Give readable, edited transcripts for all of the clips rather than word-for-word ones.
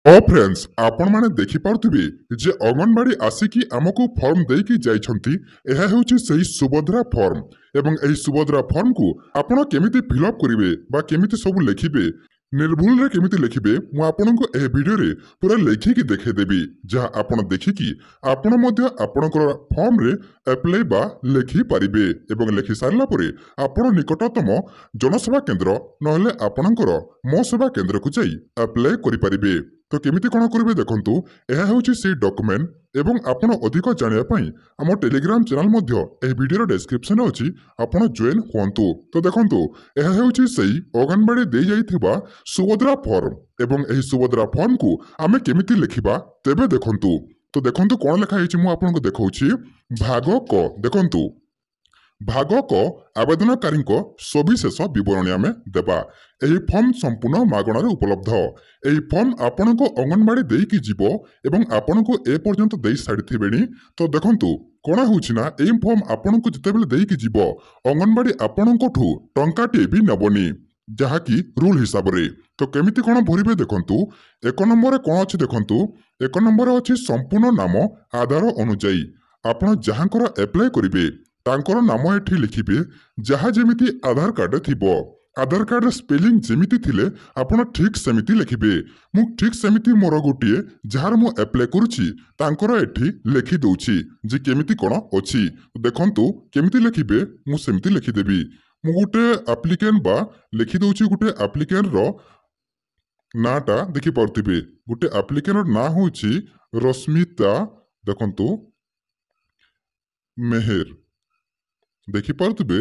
Friends आपण माने देखि पारुथिबे जे अंगनवाड़ी आसिकी आमको फॉर्म देकी जाइछंती एहा हेउची सही सुभद्रा फॉर्म एवं एही सुभद्रा फॉर्म को आपण केमिति फिल अप करिवे बा केमिति सब लिखिबे निर्भुल रे केमिति लिखिबे मु आपनको एही वीडियो रे पूरा लिखिकी देखे देबी जहा आपण देखिकी आपण मध्य आपणकर फॉर्म रे अप्लाई बा लिखि पारिबे एवं लिखि सारला परे आपण निकटतम जनसेवा केंद्र नहले आपणकर मो सेवा केंद्र को जाई अप्लाई करि पारिबे। तो केमिति कोन करिवे देखंतु एहा हेउची से डॉक्यूमेंट एवं आपण अधिक जानिया पई हम टेलीग्राम चैनल मध्य ए वीडियो डिस्क्रिप्शन अछि आपण जॉइन होंतु। तो देखंतु एहा हेउची सेही अंगनवाड़ी दे जाइथिबा सुभद्रा फॉर्म एवं एही सुभद्रा फॉर्म को आमे केमिति लिखिबा तेबे देखंतु। तो देखंतु कोन लिखा हिची मु आपनको देखौछि भाग क देखंतु भाग क आवेदनकारी सविशेष बरणी आम देवा एही फॉर्म संपूर्ण मागणार उपलब्ध एही फॉर्म आपण को अंगनवाड़ी देकी जीव एवं आपण को ए पर्यंत दे सारी तो देखंतु कौन होना एही फॉर्म आपण को जितेबेले देकी जीव अंगनवाड़ी आपण टंकाटे भी नेबनी जहाँकि रूल हिसाब रे। तो केमिति कौन भरवे देखंतु एक नंबर कौन अच्छी देखंतु एक नंबर अच्छी संपूर्ण नाम आधार अनुजाई आपण जहाँकर एप्लाई करिवे तांकर नाम एठी लिखिबे जहाँ जेमिति आधार कार्ड थिबो आधार कार्ड स्पेलिंग जेमिति थिले आपण ठीक सेमिति लिखिबे मु ठीक सेमिति मोर गोटिए जार मु एप्लाई करूछि तांकर एठी लिखि दउछि जे केमिति कोन अछि देखंतु केमिति लिखिबे मु सेमिति लिखि देबी मु गोटे एप्लिकेंट बा लिखि दउछि गोटे एप्लिकेंट रो नाटा देखि परथिबे गोटे एप्लिकेंट रो ना होछि रश्मिता देखंतु मेहर देखि पारुथिबे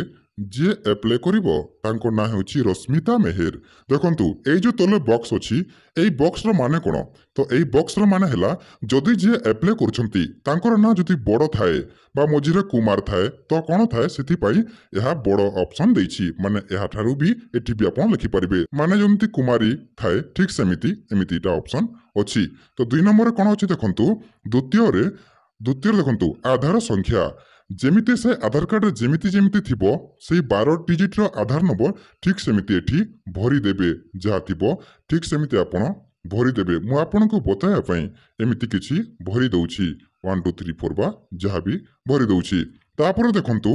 जे एप्लाई करिवो तांको ना होछि रश्मिता मेहर देखंतु ए जो तले बॉक्स अछि एई बॉक्स रो माने कोन तो एई बॉक्स रो माने हला जदि जे एप्लाई करछंती तांकर ना जदि बड़ थाए बा मझिरे कुमार थाए तो कोन थाए सेति पई एहा बड़ ऑप्शन दैछि माने एहा थारु भी एठी भी आपण लिखि परिबे माने जमति कुमारी थाए ठीक सेमिति एमितिटा ऑप्शन अछि। तो 2 नंबर कोन अछि देखंतु द्वितीय देखंतु आधार संख्या जेमिति से आधार कार्ड जेमिति जेमिति थिबो से 12 डिजिट रो आधार नंबर ठीक सेमिति एठी भरी देबे जहा थिबो ठीक सेमिति आपण भरी देबे मु आपण को बताया पई एमिति किछि भरी दउछि 1 2 3 4 बा जहा भी भरी दउछि। तापर देखंतु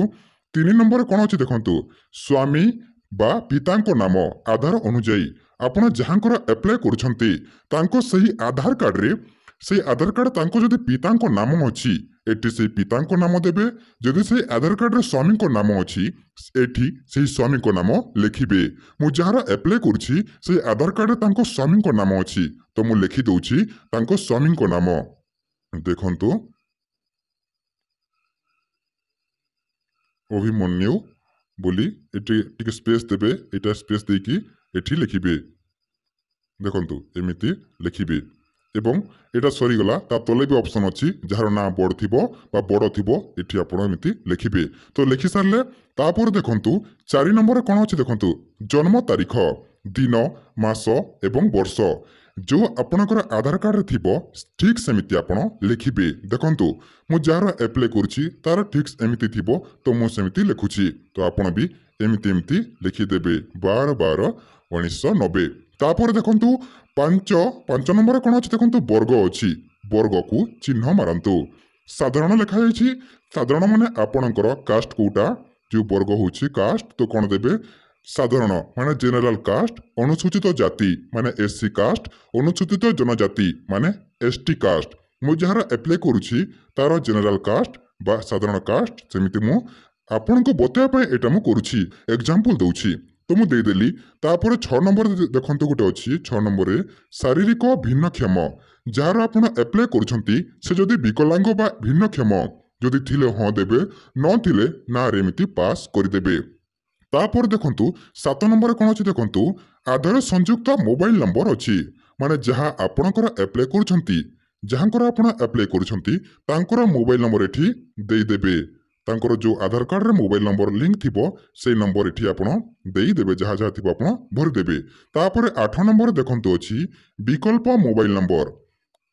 3 नंबर कोन अछि देखंतु स्वामी बा पितांको नाम आधार अनुजाई आपण जहांकर एप्लाई करछंती तांको सही आधार कार्ड रे से आधार कार्ड तांको जदि पितांको नाम अछि एठी से पितांको नाम देबे जदि से आधार कार्ड रे स्वामी को नाम अछि एठी से स्वामी को नाम लिखिबे मु जहारा एप्लाई करछि से आधार कार्ड रे तांको स्वामी को नाम अछि तो मु लिखि दउछि तांको स्वामी को नाम देखंतु अभिमन्यु बोली एठी टिक स्पेस देबे एटा स्पेस देकी एठी लिखिबे देखंतु एमिति लिखिबे एवं एटा सरी गला ता तले भी ऑप्शन अछि जहार ना बड़ थिबो बा बड़ थिबो एठी आपण एमिति लिखिबे। तो लिखि सारले तापर देखंतु 4 नंबर कोन अछि देखंतु जन्म तारीख दिन मास एवं वर्ष जो आपणकर आधार कार्ड रे थिबो ठीक सेमिति आपण लिखिबे देखंतु मु जार एप्लाई करछि तार ठीक एमिति थिबो तो मु सेमिति लिखुछि तो आपण भी एमिति लिखि देबे 12/12/1990। तापर देखंतु 5 नंबर कोन अछि देखंतु वर्ग अछि वर्ग को चिन्ह मारंतु साधारण लिखा जाइछि साधारण माने आपणकर कास्ट कोटा जो वर्ग होछि कास्ट तो कोन देबे साधारण माने जनरल कास्ट अनुसूचित जाति माने एससी कास्ट अनुसूचित जनजाति माने एसटी कास्ट मु जहार एप्लाई करूछि तार जनरल कास्ट बा साधारण कास्ट सेमिति मु आपन को बताया पय एटा मु करूछि एग्जांपल दउछि तो मु दे देली। तापर 6 नंबर देखंतु गोटे अछि 6 नंबर रे शारीरिक भिन्नक्षम जहार आपण एप्लाई करूछंती से जदि विकलांग बा भिन्नक्षम जदि थिले हां देबे न थिले ना रेमिति पास करि देबे। तापर देखंतु 7 नंबर कोन अछि देखंतु आधार संयुक्त मोबाइल नंबर अछि माने जहा आपणकर एप्लाई करूछंती जहांकर आपण एप्लाई करूछंती तांकर मोबाइल नंबर एठी देई देबे तांकर जो आधार कार्ड रे मोबाइल नंबर लिंक थिबो से नंबर एठी आपण देई देबे जहा जहा थिबो आपण भरि देबे। तापर 8 नंबर देखंतु अछि विकल्प मोबाइल नंबर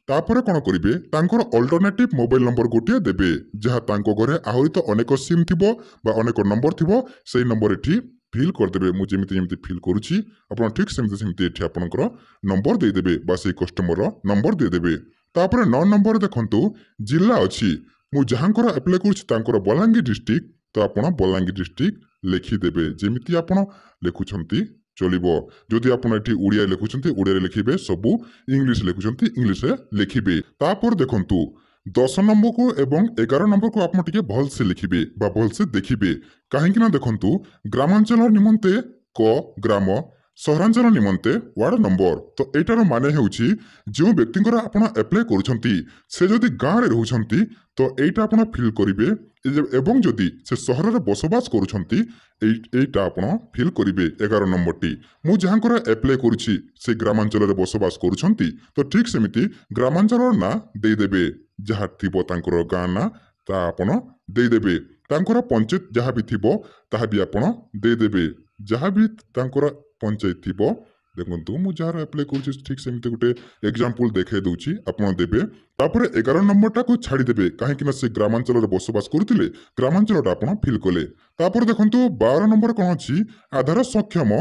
तापर कोन करिवे तांकर अल्टरनेटिव मोबाइल नंबर गोटिए देबे जहा तांको घरे आहुरी तो अनेक सिम थिबो बा अनेक नंबर थिबो से नंबर एठी फिल करदेवे मु जेमिति जेमिति फिल करुछि आपण ठीक सेमिति सेमिति एठी आपनकर नंबर देदेवे बा से कस्टमर नंबर देदेवे। तापर 9 नंबर देखंतु जिल्ला अछि मु जहांकर अप्लाई करुछि तांकर बलांगीर डिस्ट्रिक्ट तो आपण बलांगीर डिस्ट्रिक्ट लिखिदेवे जेमिति आपण लेखुछंती चलिबो। जदि आपण एठी उड़िया लिखुछंती उड़िया लिखिबे सबु इंग्लिश लिखुछंती इंग्लिश रे लिखिबे। तापर देखंतु 10 नंबर को एवं 11 नंबर को आपण टिके भल से लिखिबे बा भल से देखिबे काहेकि ना देखंतु ग्रामांचल निमंते क ग्राम सहरांचल निमंते वार्ड नंबर तो एटार माने हेउछि जो व्यक्तिंकर आपण अप्लाई करूछंती से जदि गाँ रे रहउछंती तो एटा आपण फिल करिवे एवं जदि से सहर रे बसबास करूछंती एटा आपण फिल करिवे 11 नंबर टी मु जहांकर अप्लाई करूछि से ग्रामांचल रे बसबास करूछंती तो ठीक सेमिति ग्रामांचल ना देई देबे जहा थिबो तांकर गाँ ना ता आपण देई देबे तांकर पंचायत जहा भी थिबो ताहा भी आपण देई देबे जहा भी तांकर पंचायत थिबो देखंतु मु जार अप्लाई करूछि ठीक सेमिति गुटे एग्जांपल देखाइ दउछि आपण देबे। तापर 11 नंबर टा को छाडी देबे काहे कि ना से ग्रामांचल रे बसबास करथिले ग्रामांचल टा आपण फिल कले। तापर देखंतु 12 नंबर कोन अछि आधार सक्षम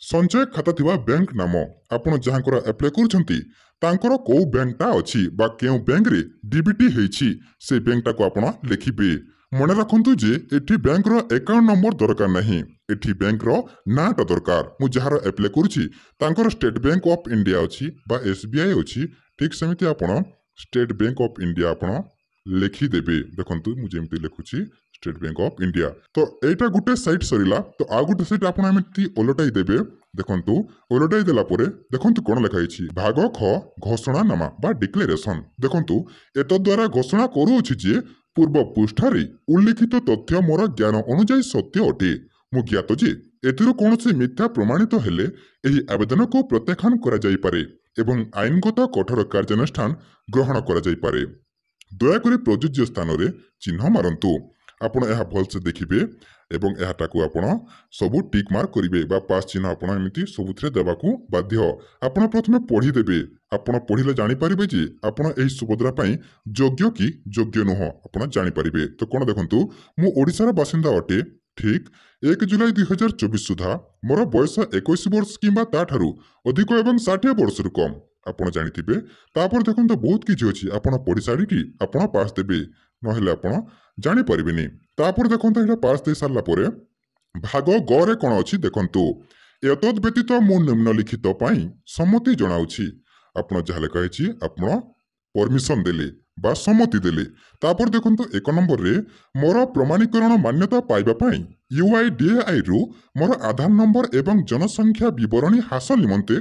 संचय खाता थिबा बैंक नाम आपण जहांकर अप्लाई करूछंती तांकर को बैंक टा अछि बा केउ बैंक रे डीबीटी हेछि से बैंक टा को आपण लिखिबे। मने रखंतु जे एठी बैंक रो अकाउंट नंबर दरकार नहीं एठी बैंक रो नाटा दरकार मु जहार अप्लाई करूछि तांकर स्टेट बैंक ऑफ इंडिया अछि बा एसबीआई अछि ठीक सेमिति आपण स्टेट बैंक ऑफ इंडिया आपण लिखि देबे। देखंतु मु जेमति लिखुछि स्टेट बैंक ऑफ इंडिया तो एटा गुटे साइट सरिला तो आ गुटे साइट आपण एमति ओलटाई देबे। देखंतु ओलटाई देला परे देखंतु कोन लिखा अछि भाग ख घोषणा नामा बा डिक्लेरेशन। देखंतु एत द्वारा घोषणा करूछि जे पूर्व पृष्ठारे उल्लिखित तथ्य मोर ज्ञान अनुଯାयी सत्य अटे मु ज्ञात जे एथिरो कोनोसी मिथ्या प्रमाणित हेले एही आवेदन को प्रत्याख्यान करा जाई पारे एवं आईनगत कठोर कार्यानुष्ठान ग्रहण करा जाई पारे। दयाकरी प्रयोज्य स्थान रे चिन्ह मारंतु आपण एहा भल से देखिबे एवं एहाटाकू आपण सबु टिक मार्क करिवे बा पास चिन्ह आपण एमिति सबुथरे देबाकू बाध्य। आपण प्रथमे पढि देबे आपण पढिले जानि परिबे जे आपण एही सुभद्रा पई योग्य कि योग्य नुह आपण जानि परिबे। तो कोन देखंतु मु ओडिसा बासिंदा अटे ठीक 1 जुलाई 2024 सुधा मोर बयस 21 वर्ष किंबा ताठारु अधिक एवं 60 वर्ष रु कम आपण जानिथिबे। तापर देखंतु बहुत किछि अछि आपण पढि साडी कि आपण पास देबे नहेले आपण जानि परिबेनी। तापर देखंतु एटा पास दे सारला परे भाग ग रे कोन अछि देखंतु एतद व्यतीत मु निम्नलिखित पई सम्मति जणाउछि आपण जहा लेखा अछि आपण परमिशन देले बा सम्मति देले। तापर देखंतु 1 नंबर रे मोर प्रमाणीकरण मान्यता पाइबा पई यूआईडीएआई रु मोर आधार नंबर एवं जनसंख्या विवरणी हासिल निमंते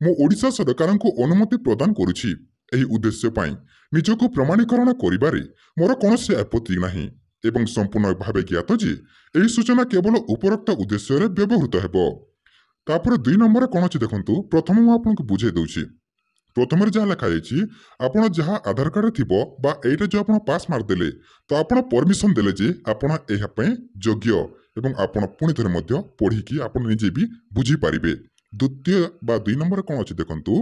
मु ओडिशा सरकार को अनुमति प्रदान करुछि। एही उद्देश्य पई निजको प्रमाणीकरण करिबारे मोर कोनोसी आपत्ति नाही एवं संपूर्ण भावे ज्ञात जे एही सूचना केवल उपरोक्त उद्देश्य रे व्यवहृत हेबो। तापर 2 नंबर कोन अछि देखंतु प्रथम मु आपनको बुझाइ दउछि प्रथम जहाँ लिखाई आपण जहाँ आधार कार्ड थिबो बा एटा जो आपण पास मार देले तो आपण परमिशन देले जे आपण एहा पई योग्य एवं आपण पुणी थरे मध्य पढ़ी कि आपण निजे भी बुझी पारिबे। द्वितीय बा 2 नंबर कोन अछि देखंतु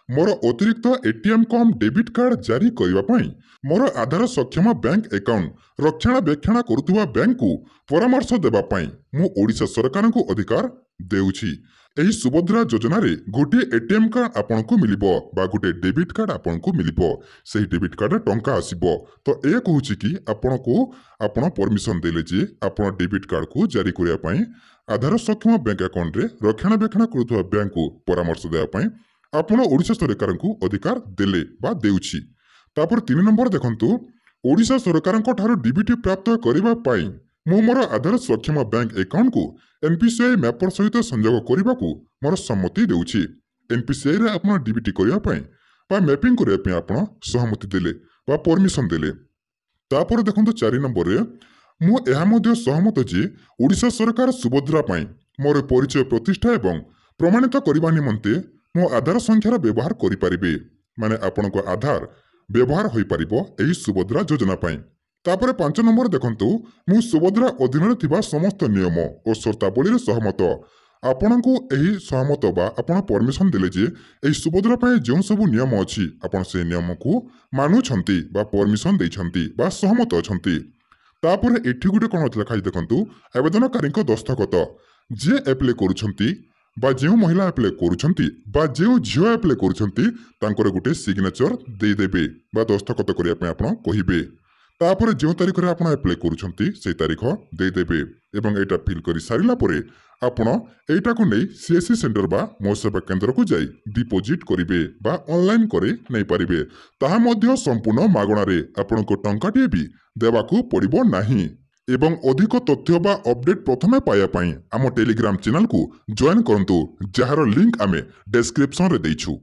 मोर अतिरिक्त एटीएम कम डेबिट कार्ड जारी करिवा पई मोर आधार सक्षम बैंक अकाउंट रक्षणाबेक्षण करुवा बैंक को परामर्श देबा पई मु ओडिशा सरकार को अधिकार देउछि। एही सुभद्रा योजना रे गोटे एटीएम कार्ड आपन को मिलिबो बा गोटे डेबिट कार्ड आपन को मिलिबो सेही डेबिट कार्ड टंका आसीबो तो ए कहूछि कि आपन को आपन परमिशन देले जे आपन डेबिट कार्ड को जारी करिया पई आधार सक्षम बैंक अकाउंट रे रक्षणाबेक्षण करुवा बैंक को परामर्श देबा पई आपन ओडिशा सरकार को अधिकार देले बा देउछि। तापर 3 नंबर देखंतु ओडिशा सरकार को ठारो डीबीटी प्राप्त करिवा पई मु मोर आधार सक्षम बैंक अकाउंट को एनपीसीआई मैपर सहित संयोग करने को मोर सम्मति देउछि। एनपीसीआई रे आपण डीबीटी करिया पई बा मैपिंग करिया पई आपण सहमति देले बा परमिशन देले। तापर देखंतु 4 नंबर रे मु एहा मध्ये सहमत जे ओडिशा सरकार सुभद्रा पई मोर परिचय प्रतिष्ठा एवं प्रमाणित करबा निमंते मो आधार संख्यार व्यवहार करि परिबे माने आपनको आधार व्यवहार होई परिबो एही सुभद्रा योजना पई। तापर 5 नंबर देखंतु मु सुभद्रा अधीन थिबा समस्त नियम और शर्तावली सहमत आपनको एही सहमत बा आपण परमिशन देले जे एही सुभद्रा पई जो सब नियम अछि आपण से नियम को मानुछंती बा परमिशन दैछंती बा सहमत अछंती। तापर एठी गुटे कोन लिखा देखंतु आवेदनकारी दस्तखत ଯିଏ ଆପ୍ଲାଏ କରୁଛନ୍ତି ବା ଯେଉଁ ମହିଳା ଆପ୍ଲାଏ କରୁଛନ୍ତି ବା ଯେଉଁ ଝିଅ ଆପ୍ଲାଏ କରୁଛନ୍ତି ତାଙ୍କର ଗୋଟେ ସିଗ୍ନେଚର ଦେଇଦେବେ ବା ଦସ୍ତଖତ କରିବା ପାଇଁ ଆପଣ କହିବେ। ତାପରେ ଯେଉଁ ତାରିଖରେ ଆପଣ ଆପ୍ଲାଏ କରୁଛନ୍ତି ସେଇ ତାରିଖ ଦେଇଦେବେ ଏବଂ ଏଇଟା ଫିଲ୍ କରି ସାରିଲା ପରେ ଆପଣ ଏଇଟାକୁ ନେଇ ସିଏସ୍ସି ସେଣ୍ଟର ବା ମୋ ସେବା କେନ୍ଦ୍ରକୁ ଯାଇ ଡିପୋଜିଟ୍ କରିବେ ବା ଅନଲାଇନ୍ କରି ନେଇପାରିବେ। ତାହା ମଧ୍ୟ ସମ୍ପୂର୍ଣ୍ଣ ମାଗଣାରେ, ଆପଣଙ୍କୁ ଟଙ୍କାଟିଏ ବି ଦେବାକୁ ପଡ଼ିବ ନାହିଁ। ଏବଂ ଅଧିକ ତଥ୍ୟ ବା ଅପଡେଟ୍ ପ୍ରଥମେ ପାଇବା ପାଇଁ ଆମ ଟେଲିଗ୍ରାମ ଚ୍ୟାନେଲକୁ ଜଏନ୍ କରନ୍ତୁ, ଯାହାର ଲିଙ୍କ୍ ଆମେ ଡେସ୍କ୍ରିପ୍ସନରେ ଦେଇଛୁ।